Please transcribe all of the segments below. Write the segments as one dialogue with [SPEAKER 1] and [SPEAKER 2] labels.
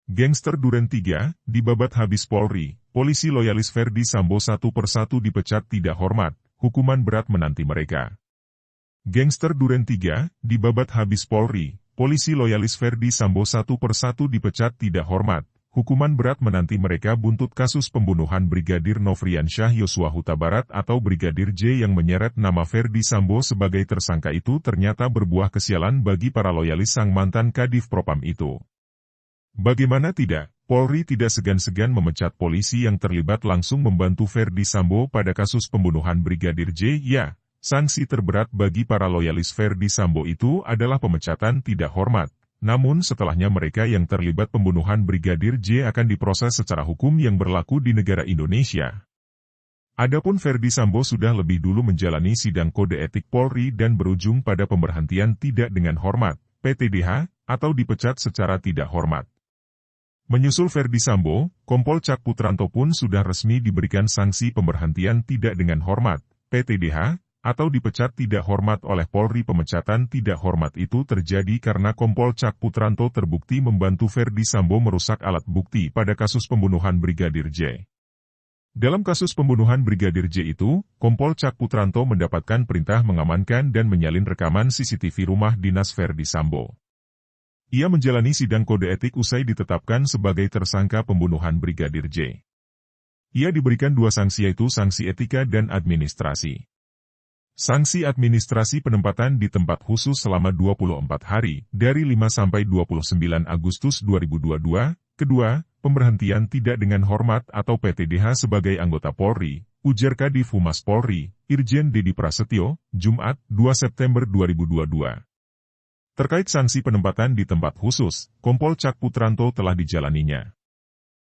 [SPEAKER 1] Gangster Duren 3, dibabat habis Polri, polisi loyalis Ferdy Sambo satu persatu dipecat tidak hormat, hukuman berat menanti mereka. Gangster Duren 3, dibabat habis Polri, polisi loyalis Ferdy Sambo satu persatu dipecat tidak hormat, hukuman berat menanti mereka buntut kasus pembunuhan Brigadir Nofriansyah Yosua Huta Barat atau Brigadir J yang menyeret nama Ferdy Sambo sebagai tersangka itu ternyata berbuah kesialan bagi para loyalis sang mantan Kadif Propam itu. Bagaimana tidak, Polri tidak segan-segan memecat polisi yang terlibat langsung membantu Ferdy Sambo pada kasus pembunuhan Brigadir J. Ya, sanksi terberat bagi para loyalis Ferdy Sambo itu adalah pemecatan tidak hormat. Namun setelahnya mereka yang terlibat pembunuhan Brigadir J akan diproses secara hukum yang berlaku di negara Indonesia. Adapun Ferdy Sambo sudah lebih dulu menjalani sidang kode etik Polri dan berujung pada pemberhentian tidak dengan hormat, PTDH, atau dipecat secara tidak hormat. Menyusul Ferdy Sambo, Kompol Cak Putranto pun sudah resmi diberikan sanksi pemberhentian tidak dengan hormat, PTDH, atau dipecat tidak hormat oleh Polri. Pemecatan tidak hormat itu terjadi karena Kompol Cak Putranto terbukti membantu Ferdy Sambo merusak alat bukti pada kasus pembunuhan Brigadir J. Dalam kasus pembunuhan Brigadir J itu, Kompol Cak Putranto mendapatkan perintah mengamankan dan menyalin rekaman CCTV rumah dinas Ferdy Sambo. Ia menjalani sidang kode etik usai ditetapkan sebagai tersangka pembunuhan Brigadir J. Ia diberikan dua sanksi yaitu sanksi etika dan administrasi. Sanksi administrasi penempatan di tempat khusus selama 24 hari, dari 5 sampai 29 Agustus 2022. Kedua, pemberhentian tidak dengan hormat atau PTDH sebagai anggota Polri, ujar Kadif Humas Polri, Irjen Dedi Prasetyo, Jumat, 2 September 2022. Terkait sanksi penempatan di tempat khusus, Kompol Cak Putranto telah dijalaninya.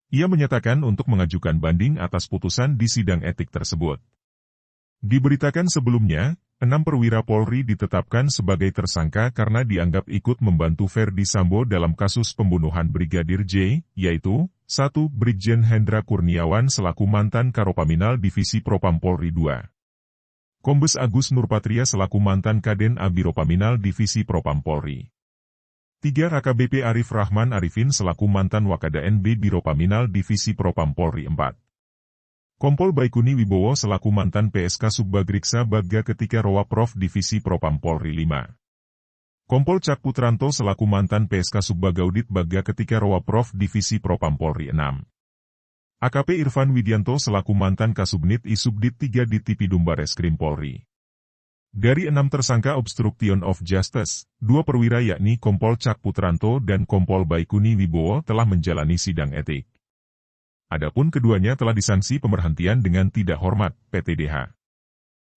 [SPEAKER 1] Ia menyatakan untuk mengajukan banding atas putusan di sidang etik tersebut. Diberitakan sebelumnya, 6 perwira Polri ditetapkan sebagai tersangka karena dianggap ikut membantu Ferdy Sambo dalam kasus pembunuhan Brigadir J, yaitu 1. Brigjen Hendra Kurniawan selaku mantan Karopaminal Divisi Propam Polri 2. Kombes Agus Nurpatria selaku mantan Kaden Abiropaminal Divisi Propam Polri. 3. AKBP Arif Rahman Arifin selaku mantan Wakada NB Biropaminal Divisi Propam Polri 4. Kompol Baikuni Wibowo selaku mantan PSK Subbagriksa Bagga ketika Rowa Prof Divisi Propam Polri 5. Kompol Cak Putranto selaku mantan PSK Subbagaudit Bagga ketika Rowa Prof Divisi Propam Polri 6. AKP Irfan Widianto selaku mantan Kasubnit Isubdit 3 di Tipidum Bareskrim Polri. Dari 6 tersangka obstruction of justice, 2 perwira yakni Kompol Cak Putranto dan Kompol Baikuni Wibowo telah menjalani sidang etik. Adapun keduanya telah disanksi pemberhentian dengan tidak hormat, PTDH.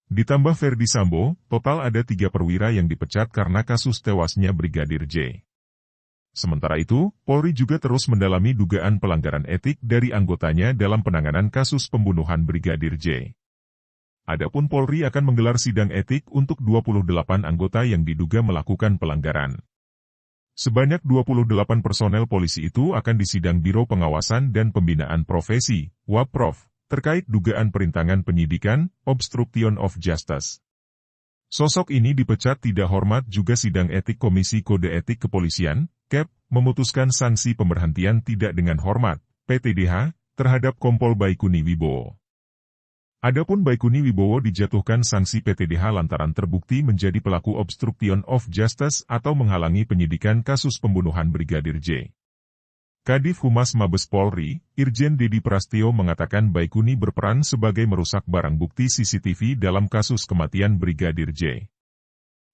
[SPEAKER 1] Ditambah Ferdy Sambo, total ada 3 perwira yang dipecat karena kasus tewasnya Brigadir J. Sementara itu, Polri juga terus mendalami dugaan pelanggaran etik dari anggotanya dalam penanganan kasus pembunuhan Brigadir J. Adapun Polri akan menggelar sidang etik untuk 28 anggota yang diduga melakukan pelanggaran. Sebanyak 28 personel polisi itu akan disidang Biro Pengawasan dan Pembinaan Profesi, WAPROF, terkait dugaan perintangan penyidikan, obstruction of justice. Sosok ini dipecat tidak hormat juga sidang etik Komisi Kode Etik Kepolisian, KEP, memutuskan sanksi pemberhentian tidak dengan hormat, PTDH, terhadap Kompol Baikuni Wibowo. Adapun Baikuni Wibowo dijatuhkan sanksi PTDH lantaran terbukti menjadi pelaku obstruction of justice atau menghalangi penyidikan kasus pembunuhan Brigadir J. Kadif Humas Mabes Polri, Irjen Dedi Prasetyo mengatakan Baikuni berperan sebagai merusak barang bukti CCTV dalam kasus kematian Brigadir J.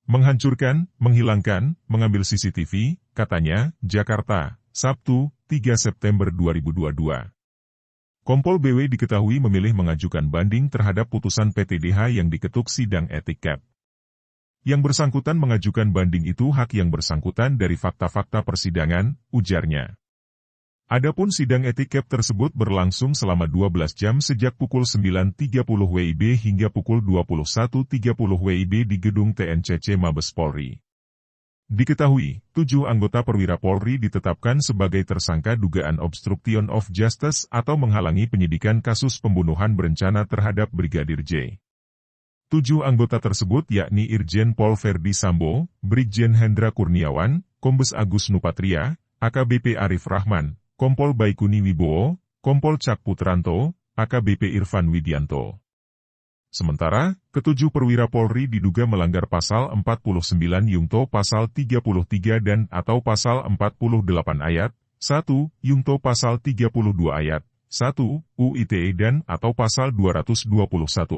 [SPEAKER 1] Menghancurkan, menghilangkan, mengambil CCTV, katanya, Jakarta, Sabtu, 3 September 2022. Kompol BW diketahui memilih mengajukan banding terhadap putusan PTDH yang diketuk sidang etik KEP. Yang bersangkutan mengajukan banding itu hak yang bersangkutan dari fakta-fakta persidangan, ujarnya. Adapun sidang etik KEP tersebut berlangsung selama 12 jam sejak pukul 9.30 WIB hingga pukul 21.30 WIB di gedung TNCC Mabes Polri. Diketahui, 7 anggota perwira Polri ditetapkan sebagai tersangka dugaan obstruction of justice atau menghalangi penyidikan kasus pembunuhan berencana terhadap Brigadir J. 7 anggota tersebut yakni Irjen Pol Ferdy Sambo, Brigjen Hendra Kurniawan, Kombes Agus Nurpatria, AKBP Arif Rahman, Kompol Baikuni Wibowo, Kompol Cak Putranto, AKBP Irfan Widianto. Sementara, ketujuh perwira Polri diduga melanggar pasal 49 Yungto pasal 33 dan atau pasal 48 ayat 1, Yungto pasal 32 ayat 1, UITE dan atau pasal 221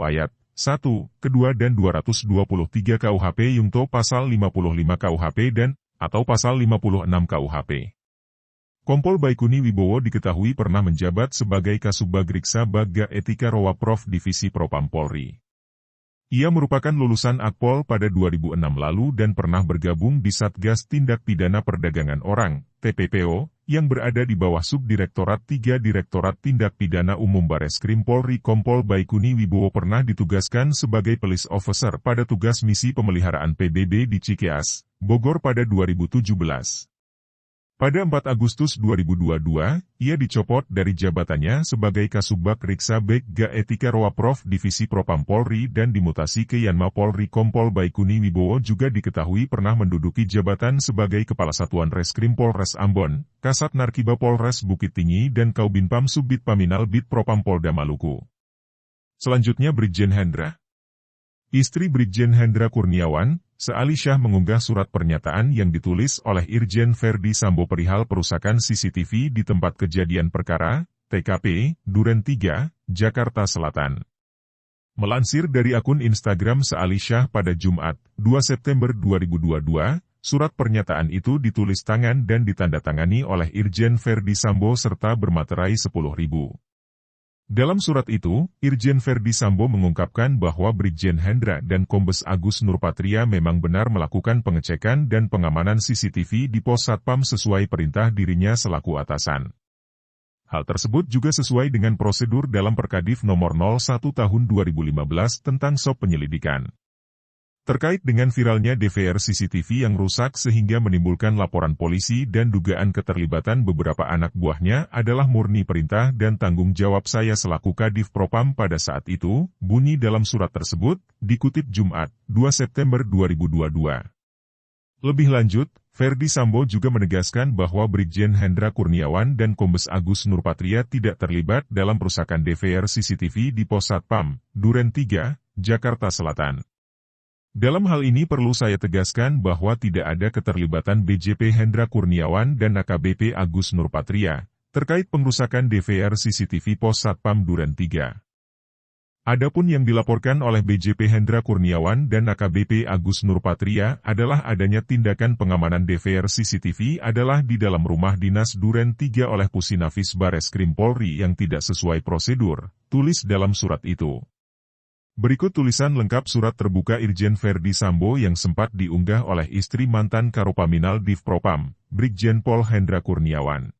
[SPEAKER 1] ayat 1, kedua dan 223 KUHP Yungto pasal 55 KUHP dan atau pasal 56 KUHP. Kompol Baikuni Wibowo diketahui pernah menjabat sebagai Kasubag-Riksa Bagga Etika Rowaprof Divisi Propam Polri. Ia merupakan lulusan Akpol pada 2006 lalu dan pernah bergabung di Satgas Tindak Pidana Perdagangan Orang, TPPO, yang berada di bawah Subdirektorat 3 Direktorat Tindak Pidana Umum Bareskrim Polri. Kompol Baikuni Wibowo pernah ditugaskan sebagai Police Officer pada tugas misi pemeliharaan PBB di Cikeas, Bogor pada 2017. Pada 4 Agustus 2022, ia dicopot dari jabatannya sebagai Kasubag-Riksa Bagga Etika Rowaprof Divisi Propam Polri dan dimutasi ke Yanma Polri. Kompol Baikuni Wibowo juga diketahui pernah menduduki jabatan sebagai Kepala Satuan Reskrim Polres Ambon, Kasat Narkiba Polres Bukit Tinggi dan Kaubinpam Subbit Paminal Bit Propam Polda Maluku. Selanjutnya Brigjen Hendra. Istri Brigjen Hendra Kurniawan, Seali Syah mengunggah surat pernyataan yang ditulis oleh Irjen Verdi Sambo perihal perusakan CCTV di tempat kejadian perkara, TKP, Duren 3, Jakarta Selatan. Melansir dari akun Instagram Seali Syah pada Jumat, 2 September 2022, surat pernyataan itu ditulis tangan dan ditandatangani oleh Irjen Verdi Sambo serta bermaterai 10.000. Dalam surat itu, Irjen Verdi Sambo mengungkapkan bahwa Brigjen Hendra dan Kombes Agus Nurpatria memang benar melakukan pengecekan dan pengamanan CCTV di Pos Satpam sesuai perintah dirinya selaku atasan. Hal tersebut juga sesuai dengan prosedur dalam Perkadif Nomor 01 Tahun 2015 tentang SOP penyelidikan. Terkait dengan viralnya DVR CCTV yang rusak sehingga menimbulkan laporan polisi dan dugaan keterlibatan beberapa anak buahnya adalah murni perintah dan tanggung jawab saya selaku Kadif Propam pada saat itu, bunyi dalam surat tersebut, dikutip Jumat, 2 September 2022. Lebih lanjut, Verdi Sambo juga menegaskan bahwa Brigjen Hendra Kurniawan dan Kombes Agus Nurpatria tidak terlibat dalam perusakan DVR CCTV di Pos Satpam, Duren 3, Jakarta Selatan. Dalam hal ini perlu saya tegaskan bahwa tidak ada keterlibatan BJP Hendra Kurniawan dan AKBP Agus Nurpatria, terkait pengrusakan DVR CCTV Pos Satpam Duren 3. Adapun yang dilaporkan oleh BJP Hendra Kurniawan dan AKBP Agus Nurpatria adalah adanya tindakan pengamanan DVR CCTV adalah di dalam rumah dinas Duren 3 oleh Pusinafis Bareskrim Polri yang tidak sesuai prosedur, tulis dalam surat itu. Berikut tulisan lengkap surat terbuka Irjen Verdi Sambo yang sempat diunggah oleh istri mantan Karopaminal Div Propam, Brigjen Pol Hendra Kurniawan.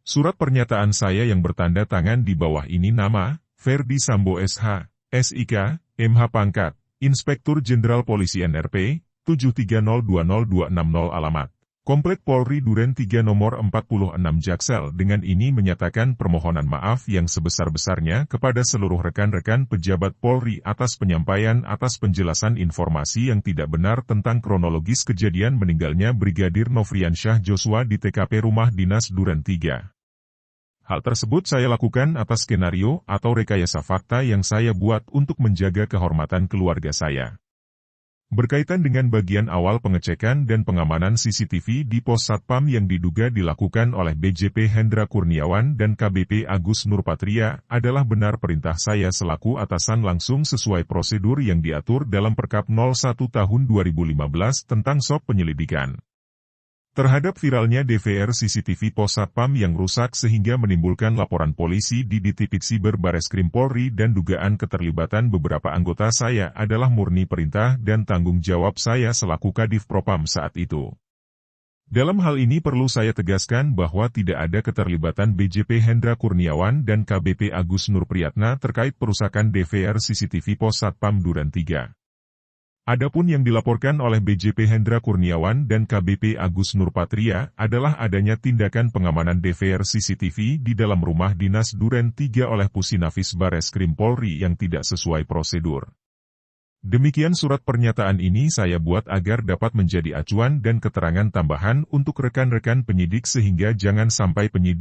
[SPEAKER 1] Surat pernyataan saya yang bertanda tangan di bawah ini nama, Verdi Sambo SH, SIK, MH Pangkat, Inspektur Jenderal Polisi NRP, 7302060 alamat. Komplek Polri Duren 3 nomor 46 Jaksel dengan ini menyatakan permohonan maaf yang sebesar-besarnya kepada seluruh rekan-rekan pejabat Polri atas penyampaian atas penjelasan informasi yang tidak benar tentang kronologis kejadian meninggalnya Brigadir Nofriansyah Joshua di TKP Rumah Dinas Duren 3. Hal tersebut saya lakukan atas skenario atau rekayasa fakta yang saya buat untuk menjaga kehormatan keluarga saya. Berkaitan dengan bagian awal pengecekan dan pengamanan CCTV di Pos Satpam yang diduga dilakukan oleh BJP Hendra Kurniawan dan KBP Agus Nurpatria adalah benar perintah saya selaku atasan langsung sesuai prosedur yang diatur dalam Perkap 01 Tahun 2015 tentang SOP penyelidikan. Terhadap viralnya DVR CCTV Pos Satpam yang rusak sehingga menimbulkan laporan polisi di Ditipid Siber Bareskrim Polri dan dugaan keterlibatan beberapa anggota saya adalah murni perintah dan tanggung jawab saya selaku Kadif Propam saat itu. Dalam hal ini perlu saya tegaskan bahwa tidak ada keterlibatan BJP Hendra Kurniawan dan KBP Agus Nurpriyatna terkait perusakan DVR CCTV Pos Satpam Duren 3. Adapun yang dilaporkan oleh BJP Hendra Kurniawan dan KBP Agus Nurpatria adalah adanya tindakan pengamanan DVR CCTV di dalam rumah dinas Duren 3 oleh Pusinafis Bareskrim Polri yang tidak sesuai prosedur. Demikian surat pernyataan ini saya buat agar dapat menjadi acuan dan keterangan tambahan untuk rekan-rekan penyidik sehingga jangan sampai penyidik